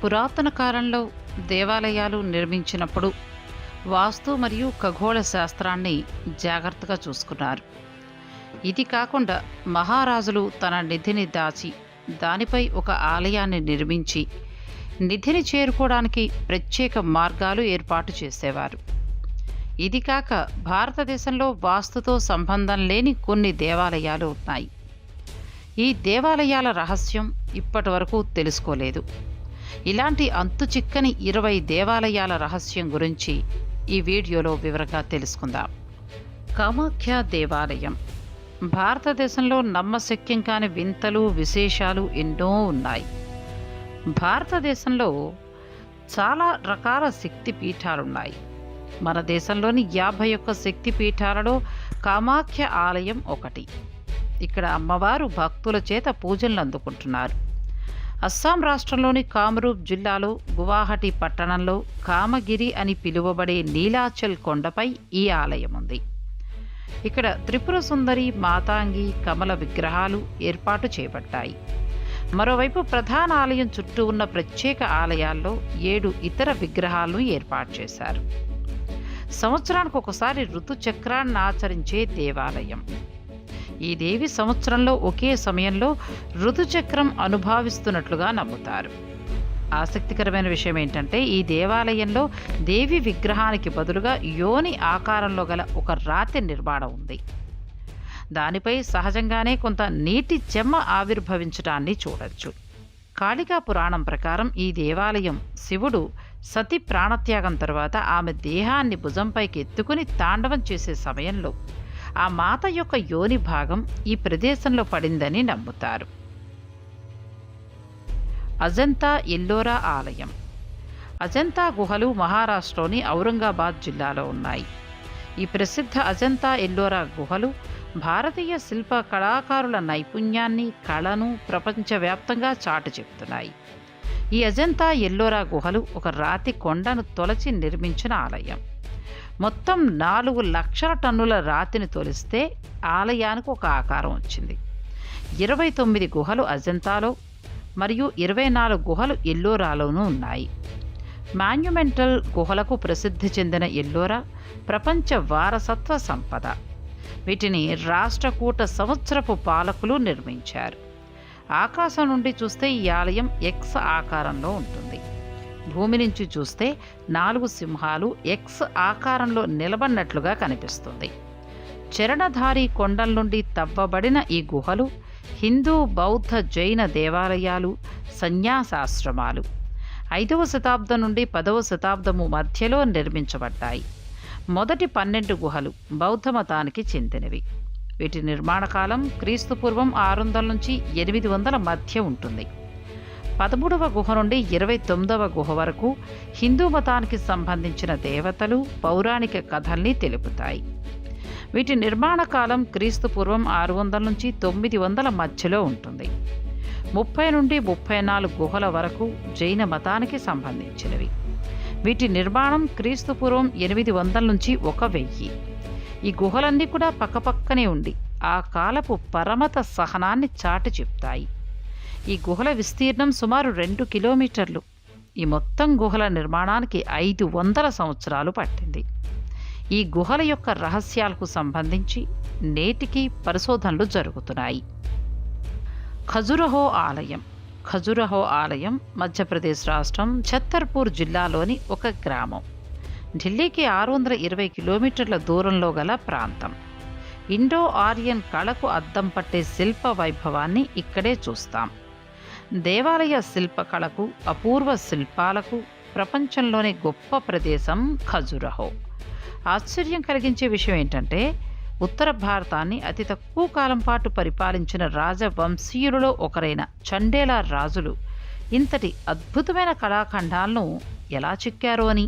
పురాతన కాలంలో దేవాలయాలు నిర్మించినప్పుడు వాస్తు మరియు ఖగోళ శాస్త్రాన్ని జాగ్రత్తగా చూసుకున్నారు. ఇది కాకుండా మహారాజులు తన నిధిని దాచి దానిపై ఒక ఆలయాన్ని నిర్మించి నిధిని చేరుకోవడానికి ప్రత్యేక మార్గాలు ఏర్పాటు చేసేవారు. ఇది కాక భారతదేశంలో వాస్తుతో సంబంధం లేని కొన్ని దేవాలయాలు ఉన్నాయి. ఈ దేవాలయాల రహస్యం ఇప్పటి వరకు తెలుసుకోలేదు. ఇలాంటి అంతుచిక్కని 20 దేవాలయాల రహస్యం గురించి ఈ వీడియోలో వివరంగా తెలుసుకుందాం. కామాఖ్య దేవాలయం భారతదేశంలో నమ్మశక్యం కాని వింతలు విశేషాలు ఎన్నో ఉన్నాయి. భారతదేశంలో చాలా రకాల శక్తి పీఠాలున్నాయి. మన దేశంలోని 51 శక్తి పీఠాలలో కామాఖ్య ఆలయం ఒకటి. ఇక్కడ అమ్మవారు భక్తుల చేత పూజలు అందుకుంటున్నారు. అస్సాం రాష్ట్రంలోని కామరూప్ జిల్లాలో గువాహటి పట్టణంలో కామగిరి అని పిలువబడే నీలాచల్ కొండపై ఈ ఆలయం ఉంది. ఇక్కడ త్రిపుర సుందరి, మాతాంగి, కమల విగ్రహాలు ఏర్పాటు చేయబడ్డాయి. మరోవైపు ప్రధాన ఆలయం చుట్టూ ఉన్న ప్రత్యేక ఆలయాల్లో 7 ఇతర విగ్రహాలను ఏర్పాటు చేశారు. సంవత్సరానికి ఒకసారి ఋతుచక్రాన్ని ఆచరించే దేవాలయం. ఈ దేవి సంవత్సరంలో ఒకే సమయంలో ఋతుచక్రం అనుభవిస్తున్నట్లుగా నమ్ముతారు. ఆసక్తికరమైన విషయం ఏంటంటే ఈ దేవాలయంలో దేవి విగ్రహానికి బదులుగా యోని ఆకారంలో గల ఒక రాతి నిర్మాణం ఉంది. దానిపై సహజంగానే కొంత నీటి చెమ్మ ఆవిర్భవించడాన్ని చూడొచ్చు. కాళికా పురాణం ప్రకారం ఈ దేవాలయం శివుడు సతి ప్రాణత్యాగం తరువాత ఆమె దేహాన్ని భుజంపైకి ఎత్తుకుని తాండవం చేసే సమయంలో ఆ మాత యొక్క యోని భాగం ఈ ప్రదేశంలో పడిందని నమ్ముతారు. అజంతా ఎల్లోరా ఆలయం. అజంతా గుహలు మహారాష్ట్రలోని ఔరంగాబాద్ జిల్లాలో ఉన్నాయి. ఈ ప్రసిద్ధ అజంతా ఎల్లోరా గుహలు భారతీయ శిల్ప కళాకారుల నైపుణ్యాన్ని, కళను ప్రపంచవ్యాప్తంగా చాటు చెప్తున్నాయి. ఈ అజంతా ఎల్లోరా గుహలు ఒక రాతి కొండను తొలచి నిర్మించిన ఆలయం. మొత్తం 4 లక్షల టన్నుల రాతిని తొలిస్తే ఆలయానికి ఒక ఆకారం వచ్చింది. 29 గుహలు అజంతాలో మరియు 24 గుహలు ఎల్లోరాలోనూ ఉన్నాయి. మాన్యుమెంటల్ గుహలకు ప్రసిద్ధి చెందిన ఎల్లోరా ప్రపంచ వారసత్వ సంపద. వీటిని రాష్ట్రకూట సంవత్సరపు పాలకులు నిర్మించారు. ఆకాశం నుండి చూస్తే ఈ ఆలయం ఎక్స్ ఆకారంలో ఉంటుంది. భూమి నుంచి చూస్తే 4 సింహాలు ఎక్స్ ఆకారంలో నిలబడినట్లుగా కనిపిస్తుంది. చరణధారి కొండల నుండి తవ్వబడిన ఈ గుహలు హిందూ, బౌద్ధ, జైన దేవాలయాలు, సన్యాసాశ్రమాలు 5వ శతాబ్దం నుండి 10వ శతాబ్దము మధ్యలో నిర్మించబడ్డాయి. మొదటి 12 గుహలు బౌద్ధ మతానికి చెందినవి. వీటి నిర్మాణ కాలం క్రీస్తుపూర్వం 600 నుంచి 800 మధ్య ఉంటుంది. 13వ గుహ నుండి 29వ గుహ వరకు హిందూ మతానికి సంబంధించిన దేవతలు, పౌరాణిక కథల్ని తెలుపుతాయి. వీటి నిర్మాణ కాలం క్రీస్తుపూర్వం 600 నుంచి 900 మధ్యలో ఉంటుంది. 30 నుండి 34 గుహల వరకు జైన మతానికి సంబంధించినవి. వీటి నిర్మాణం క్రీస్తుపూర్వం 800 నుంచి 1000. ఈ గుహలన్నీ కూడా పక్కపక్కనే ఉండి ఆ కాలపు పరమత సహనాన్ని చాటి చెప్తాయి. ఈ గుహల విస్తీర్ణం సుమారు 2 కిలోమీటర్లు. ఈ మొత్తం గుహల నిర్మాణానికి 500 సంవత్సరాలు పట్టింది. ఈ గుహల యొక్క రహస్యాలకు సంబంధించి నేటికి పరిశోధనలు జరుగుతున్నాయి. ఖజురహో ఆలయం. ఖజురహో ఆలయం మధ్యప్రదేశ్ రాష్ట్రం ఛత్తర్పూర్ జిల్లాలోని ఒక గ్రామం. ఢిల్లీకి 620 కిలోమీటర్ల దూరంలో గల ప్రాంతం. ఇండో ఆర్యన్ కళకు అద్దం పట్టే శిల్ప వైభవాన్ని ఇక్కడే చూస్తాం. దేవాలయ శిల్పకళకు, అపూర్వ శిల్పాలకు ప్రపంచంలోనే గొప్ప ప్రదేశం ఖజురహో. ఆశ్చర్యం కలిగించే విషయం ఏంటంటే ఉత్తర భారతాన్ని అతి తక్కువ కాలం పాటు పరిపాలించిన రాజవంశీయులలో ఒకరైన చండేలా రాజులు ఇంతటి అద్భుతమైన కళాఖండాలను ఎలా చెక్కారో అని.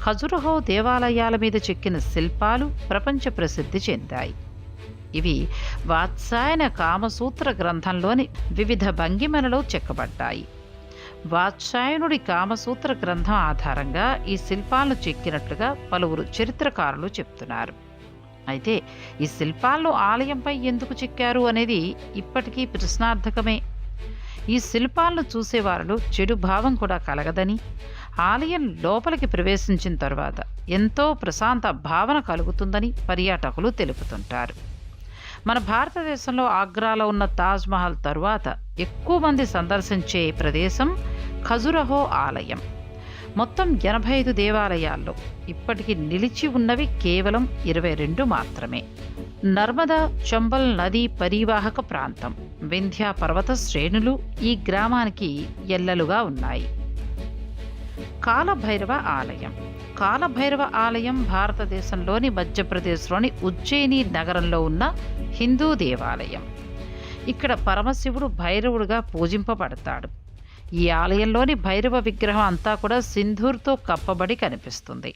ఖజురహో దేవాలయాల మీద చెక్కిన శిల్పాలు ప్రపంచ ప్రసిద్ధి చెందాయి. ఇవి వాత్సాయన కామసూత్ర గ్రంథంలోని వివిధ భంగిమలలో చెక్కబడ్డాయి. వాత్సాయనుడి కామసూత్ర గ్రంథం ఆధారంగా ఈ శిల్పాలను చెక్కినట్లుగా పలువురు చరిత్రకారులు చెప్తున్నారు. అయితే ఈ శిల్పాలను ఆలయంపై ఎందుకు చెక్కారు అనేది ఇప్పటికీ ప్రశ్నార్థకమే. ఈ శిల్పాలను చూసేవారిలో చెడు భావం కూడా కలగదని, ఆలయం లోపలికి ప్రవేశించిన తరువాత ఎంతో ప్రశాంత భావన కలుగుతుందని పర్యాటకులు తెలుపుతుంటారు. మన భారతదేశంలో ఆగ్రాలో ఉన్న తాజ్మహల్ తరువాత ఎక్కువ మంది సందర్శించే ప్రదేశం ఖజురహో ఆలయం. మొత్తం 85 దేవాలయాల్లో ఇప్పటికి నిలిచి ఉన్నవి కేవలం 22 మాత్రమే. నర్మదా, చంబల్ నదీ పరివాహక ప్రాంతం, వింధ్య పర్వత శ్రేణులు ఈ గ్రామానికి ఎల్లలుగా ఉన్నాయి. కాలభైరవ ఆలయం. కాలభైరవ ఆలయం భారతదేశంలోని మధ్యప్రదేశ్లోని ఉజ్జయిని నగరంలో ఉన్న హిందూ దేవాలయం. ఇక్కడ పరమశివుడు భైరవుడుగా పూజింపబడతాడు. ఈ ఆలయంలోని భైరవ విగ్రహం అంతా కూడా సింధూర్తో కప్పబడి కనిపిస్తుంది.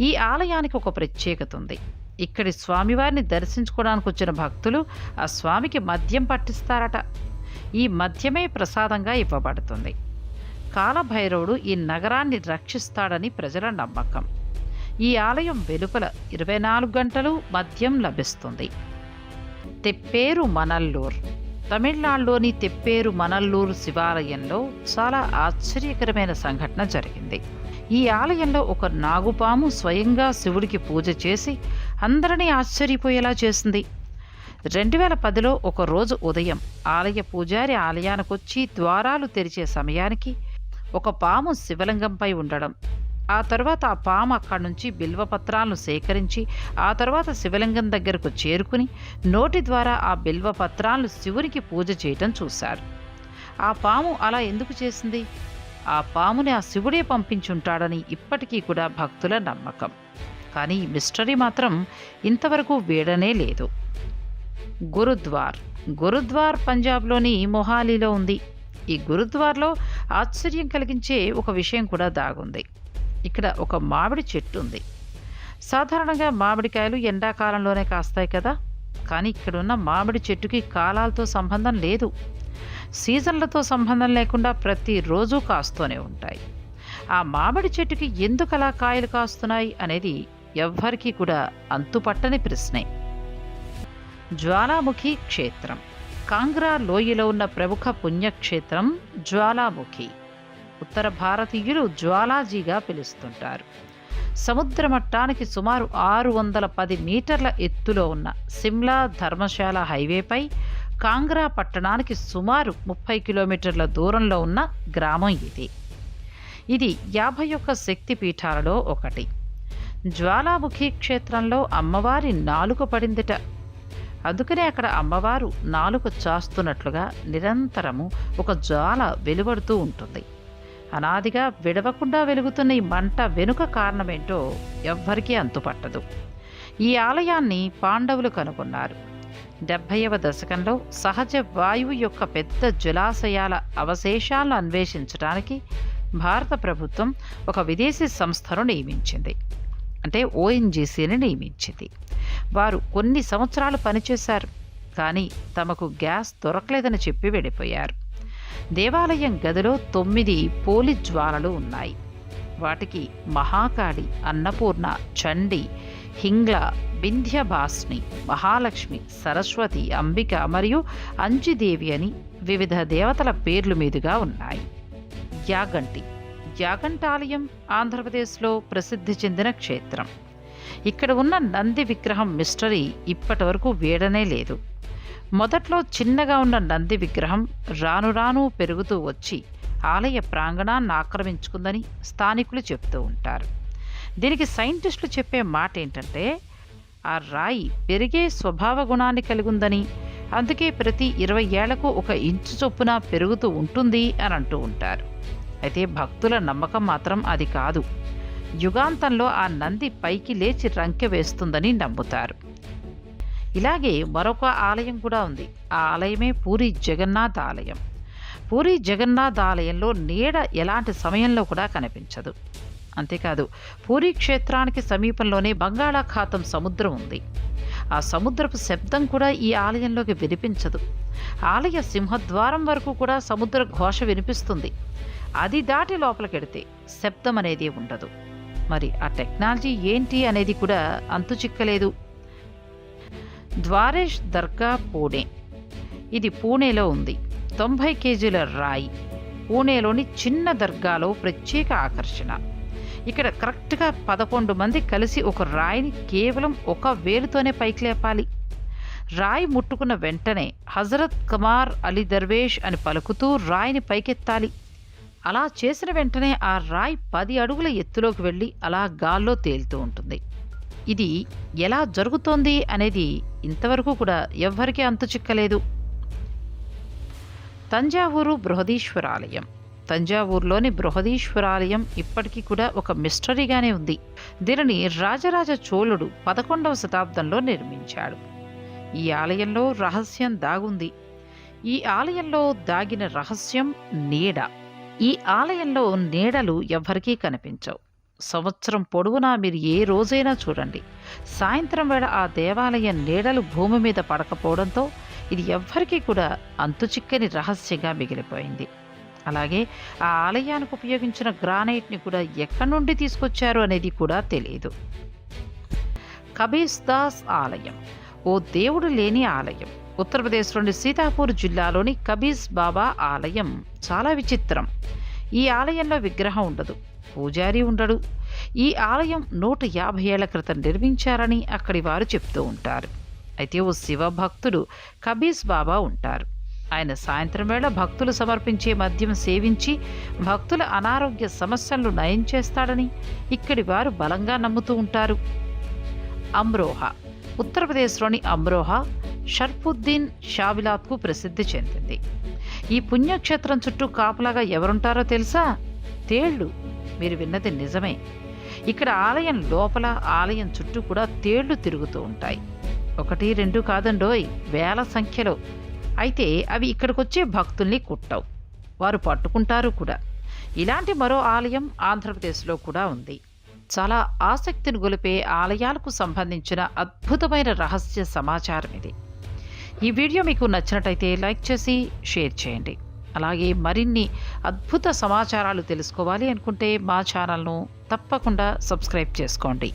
ఈ ఆలయానికి ఒక ప్రత్యేకత ఉంది. ఇక్కడి స్వామివారిని దర్శించుకోవడానికి వచ్చిన భక్తులు ఆ స్వామికి మద్యం పట్టిస్తారట. ఈ మద్యమే ప్రసాదంగా ఇవ్వబడుతుంది. కాలభైరవుడు ఈ నగరాన్ని రక్షిస్తాడని ప్రజల నమ్మకం. ఈ ఆలయం వెలుపల 24 గంటలు మద్యం లభిస్తుంది. తెప్పేరు మనల్లూర్. తమిళనాడులోని తెప్పేరు మనల్లూరు శివాలయంలో చాలా ఆశ్చర్యకరమైన సంఘటన జరిగింది. ఈ ఆలయంలో ఒక నాగుపాము స్వయంగా శివుడికి పూజ చేసి అందరినీ ఆశ్చర్యపోయేలా చేసింది. 2010లో ఒక రోజు ఉదయం ఆలయ పూజారి ఆలయానికొచ్చి ద్వారాలు తెరిచే సమయానికి ఒక పాము శివలింగంపై ఉండడం, ఆ తర్వాత ఆ పాము అక్కడి నుంచి బిల్వపత్రాలను సేకరించి ఆ తర్వాత శివలింగం దగ్గరకు చేరుకుని నోటి ద్వారా ఆ బిల్వపత్రాలను శివునికి పూజ చేయటం చూశారు. ఆ పాము అలా ఎందుకు చేసింది? ఆ పాముని ఆ శివుడే పంపించుంటాడని ఇప్పటికీ కూడా భక్తుల నమ్మకం. కానీ ఈ మిస్టరీ మాత్రం ఇంతవరకు వీడనే లేదు. గురుద్వార్. గురుద్వార్ పంజాబ్లోని మొహాలీలో ఉంది. ఈ గురుద్వార్లో ఆశ్చర్యం కలిగించే ఒక విషయం కూడా దాగుంది. ఇక్కడ ఒక మామిడి చెట్టు ఉంది. సాధారణంగా మామిడికాయలు ఎండాకాలంలోనే కాస్తాయి కదా, కానీ ఇక్కడున్న మామిడి చెట్టుకి కాలాలతో సంబంధం లేదు. సీజన్లతో సంబంధం లేకుండా ప్రతిరోజు కాస్తూనే ఉంటాయి. ఆ మామిడి చెట్టుకి ఎందుకు అలా కాయలు కాస్తున్నాయి అనేది ఎవ్వరికీ కూడా అంతుపట్టని ప్రశ్నే. జ్వాలాముఖి క్షేత్రం. కాంగ్రా లోయలో ఉన్న ప్రముఖ పుణ్యక్షేత్రం జ్వాలాముఖి. ఉత్తర భారతీయులు జ్వాలాజీగా పిలుస్తుంటారు. సముద్ర మట్టానికి సుమారు 610 మీటర్ల ఎత్తులో ఉన్న సిమ్లా ధర్మశాల హైవేపై కాంగ్రా పట్టణానికి సుమారు 30 కిలోమీటర్ల దూరంలో ఉన్న గ్రామం ఇది. ఇది 51 శక్తి పీఠాలలో ఒకటి. జ్వాలాముఖి క్షేత్రంలో అమ్మవారి నాలుక పడిందిట. అందుకనే అక్కడ అమ్మవారు నాలుక చాస్తున్నట్లుగా నిరంతరము ఒక జ్వాల వెలువడుతూ ఉంటుంది. అనాదిగా విడవకుండా వెలుగుతున్న ఈ మంట వెనుక కారణమేంటో ఎవ్వరికీ అంతుపట్టదు. ఈ ఆలయాన్ని పాండవులు కనుగొన్నారు. 70వ దశకంలో సహజ వాయువు యొక్క పెద్ద జలాశయాల అవశేషాలను అన్వేషించడానికి భారత ప్రభుత్వం ఒక విదేశీ సంస్థను నియమించింది. అంటే ఓఎన్జీసీని నియమించింది. వారు కొన్ని సంవత్సరాలు పనిచేశారు, కానీ తమకు గ్యాస్ దొరకలేదని చెప్పి వెళ్ళిపోయారు. దేవాలయం గదిలో 9 పోలి జ్వాలలు ఉన్నాయి. వాటికి మహాకాళి, అన్నపూర్ణ, చండి, హింగ్ల, వింధ్యభాస్ని, మహాలక్ష్మి, సరస్వతి, అంబిక మరియు అంజిదేవి అని వివిధ దేవతల పేర్లు మీదుగా ఉన్నాయి. యాగంటి. యాగంటాలయం ఆంధ్రప్రదేశ్లో ప్రసిద్ధి చెందిన క్షేత్రం. ఇక్కడ ఉన్న నంది విగ్రహం మిస్టరీ ఇప్పటి వరకు వీడనే లేదు. మొదట్లో చిన్నగా ఉన్న నంది విగ్రహం రాను రాను పెరుగుతూ వచ్చి ఆలయ ప్రాంగణాన్ని ఆక్రమించుకుందని స్థానికులు చెప్తూ ఉంటారు. దీనికి సైంటిస్టులు చెప్పే మాట ఏంటంటే, ఆ రాయి పెరిగే స్వభావ గుణాన్ని కలిగి ఉందని, అందుకే ప్రతి 20 ఏళ్లకు 1 ఇంచు చొప్పున పెరుగుతూ ఉంటుంది అని అంటూ ఉంటారు. అయితే భక్తుల నమ్మకం మాత్రం అది కాదు. యుగాంతంలో ఆ నంది పైకి లేచి రంకె వేస్తుందని నమ్ముతారు. ఇలాగే మరొక ఆలయం కూడా ఉంది. ఆ ఆలయమే పూరి జగన్నాథ్ ఆలయం. పూరి జగన్నాథ్ ఆలయంలో నీడ ఎలాంటి సమయంలో కూడా కనిపించదు. అంతేకాదు, పూరి క్షేత్రానికి సమీపంలోనే బంగాళాఖాతం సముద్రం ఉంది. ఆ సముద్రపు శబ్దం కూడా ఈ ఆలయంలోకి వినిపించదు. ఆలయ సింహద్వారం వరకు కూడా సముద్ర ఘోష వినిపిస్తుంది. అది దాటి లోపలికెడితే శబ్దం అనేది ఉండదు. మరి ఆ టెక్నాలజీ ఏంటి అనేది కూడా అంతు చిక్కలేదు. ద్వారేష్ దర్గా పూణే. ఇది పూణేలో ఉంది. 90 కేజీల రాయి పూణేలోని చిన్న దర్గాలో ప్రత్యేక ఆకర్షణ. ఇక్కడ కరెక్ట్గా 11 మంది కలిసి ఒక రాయిని కేవలం ఒక వేలుతోనే పైకి లేపాలి. రాయి ముట్టుకున్న వెంటనే హజరత్ కమార్ అలీ దర్వేష్ అని పలుకుతూ రాయిని పైకెత్తాలి. అలా చేసిన వెంటనే ఆ రాయి 10 అడుగుల ఎత్తులోకి వెళ్ళి అలా గాల్లో తేలుతూ ఉంటుంది. ఇది ఎలా జరుగుతోంది అనేది ఇంతవరకు కూడా ఎవ్వరికీ అంతు చిక్కలేదు. తంజావూరు బృహదీశ్వరాలయం. తంజావూరులోని బృహదీశ్వరాలయం ఇప్పటికీ కూడా ఒక మిస్టరీగానే ఉంది. దీనిని రాజరాజ చోళుడు 11వ శతాబ్దంలో నిర్మించాడు. ఈ ఆలయంలో రహస్యం దాగుంది. ఈ ఆలయంలో దాగిన రహస్యం నీడ. ఈ ఆలయంలో నీడలు ఎవ్వరికీ కనిపించవు. సంవత్సరం పొడవునా మీరు ఏ రోజైనా చూడండి, సాయంత్రం వేళ ఆ దేవాలయం నీడలు భూమి మీద పడకపోవడంతో ఇది ఎవ్వరికీ కూడా అంతుచిక్కని రహస్యంగా మిగిలిపోయింది. అలాగే ఆ ఆలయానికి ఉపయోగించిన గ్రానైట్ని కూడా ఎక్కడి నుండి తీసుకొచ్చారు అనేది కూడా తెలియదు. కబీర్ దాస్ ఆలయం ఓ దేవుడు లేని ఆలయం. ఉత్తరప్రదేశ్లోని సీతాపూర్ జిల్లాలోని కబీర్ బాబా ఆలయం చాలా విచిత్రం. ఈ ఆలయంలో విగ్రహం ఉండదు, పూజారి ఉండడు. ఈ ఆలయం 150 ఏళ్ల క్రితం నిర్మించారని అక్కడి వారు చెప్తూ ఉంటారు. అయితే ఓ శివ భక్తుడు కబీర్ బాబా ఉంటారు. ఆయన సాయంత్రం వేళ భక్తులు సమర్పించే మద్యం సేవించి భక్తుల అనారోగ్య సమస్యలను నయం చేస్తాడని ఇక్కడి వారు బలంగా నమ్ముతూ ఉంటారు. అమ్రోహా. ఉత్తరప్రదేశ్లోని అమ్రోహా షర్ఫుద్దీన్ షావిలాత్కు ప్రసిద్ధి చెందింది. ఈ పుణ్యక్షేత్రం చుట్టూ కాపలాగా ఎవరుంటారో తెలుసా? తేళ్లు. మీరు విన్నది నిజమే. ఇక్కడ ఆలయం లోపల, ఆలయం చుట్టూ కూడా తేళ్లు తిరుగుతూ ఉంటాయి. 1, 2 కాదండోయ్, వేల సంఖ్యలో. అయితే అవి ఇక్కడికొచ్చే భక్తుల్ని కుట్టవు, వారు పట్టుకుంటారు కూడా. ఇలాంటి మరో ఆలయం ఆంధ్రప్రదేశ్లో కూడా ఉంది. చాలా ఆసక్తిని గొలిపే ఆలయాలకు సంబంధించిన అద్భుతమైన రహస్య సమాచారం ఇది. ఈ వీడియో మీకు నచ్చినట్టయితే లైక్ చేసి షేర్ చేయండి. అలాగే మరిన్ని అద్భుత సమాచారాలు తెలుసుకోవాలి అనుకుంటే మా ఛానల్ను తప్పకుండా సబ్స్క్రైబ్ చేసుకోండి.